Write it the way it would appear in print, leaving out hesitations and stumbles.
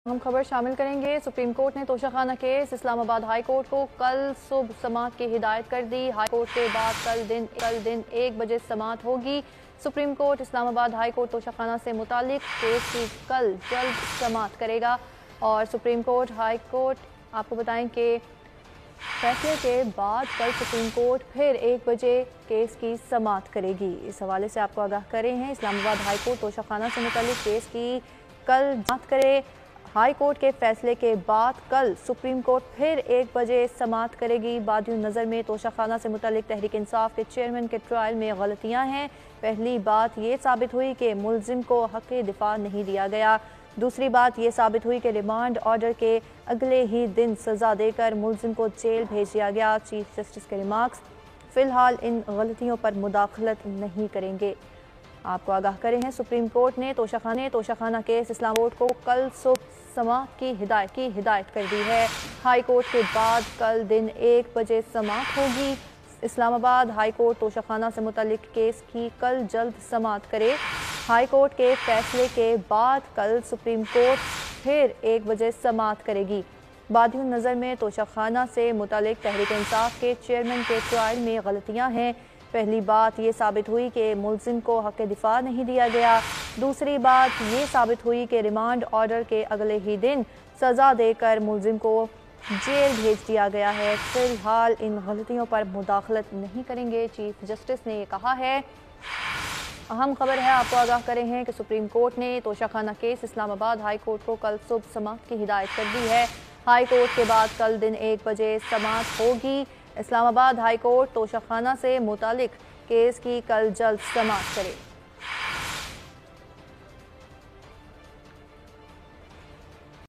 हम खबर शामिल करेंगे। सुप्रीम कोर्ट ने Toshakhana case Islamabad high court को कल सुबह समाअत की हिदायत कर दी। हाई कोर्ट के बाद कल दिन 1 बजे समाअत होगी। Supreme court Islamabad high court Toshakhana से मुतालिक केस की कल जल्द समाअत करेगा और सुप्रीम कोर्ट हाई कोर्ट आपको बताएं कि फैसले के बाद कल सुप्रीम कोर्ट फिर 1 बजे केस की समाअत करेगी। इस हवाले से आपको आगाह करे हैं, इस्लामाबाद हाई कोर्ट तोशाखाना से मुतालिक केस की कल समाअत करे। हाई कोर्ट के फैसले के बाद कल सुप्रीम कोर्ट फिर 1 बजे समाअत करेगी। बादियों नज़र में तोशाखाना से मुतालिक तहरीक इंसाफ के चेयरमैन के ट्रायल में गलतियां हैं। पहली बात ये साबित हुई कि मुलजिम को हक़ दिफा नहीं दिया गया। दूसरी बात ये साबित हुई कि रिमांड ऑर्डर के अगले ही दिन सज़ा देकर मुलजिम को जेल भेज दिया गया। चीफ जस्टिस के रिमार्क्स, फ़िलहाल इन गलतियों पर मुदाखलत नहीं करेंगे। आपको आगाह करें हैं, सुप्रीम कोर्ट ने तोशाखाना केस इस्लाम कोर्ट को कल सुबह समाअत की हिदायत कर दी है। हाई कोर्ट के बाद कल दिन 1 बजे समाअत होगी। इस्लामाबाद हाई कोर्ट तोशाखाना से मुतालिक केस की कल जल्द समाअत करे। हाई कोर्ट के फैसले के बाद कल सुप्रीम कोर्ट फिर 1 बजे समाअत करेगी। बादियों नज़र में तोशाखाना से मुतालिक तहरीक इंसाफ के चेयरमैन के ट्रायल में गलतियां हैं। पहली बात ये साबित हुई कि मुलजिम को हक़ दिफा नहीं दिया गया। दूसरी बात ये साबित हुई कि रिमांड ऑर्डर के अगले ही दिन सज़ा देकर मुलजिम को जेल भेज दिया गया है। फ़िलहाल इन गलतियों पर मुदाखलत नहीं करेंगे, चीफ जस्टिस ने ये कहा है। अहम खबर है, आपको आगाह करें हैं कि सुप्रीम कोर्ट ने Toshakhana case Islamabad high court को कल सुबह समाअत की हिदायत कर दी है। हाई कोर्ट के बाद कल दिन 1 बजे समाअत होगी। इस्लामाबाद हाई कोर्ट तोशाखाना से मुतालिक केस की कल जल्द समाअत करे।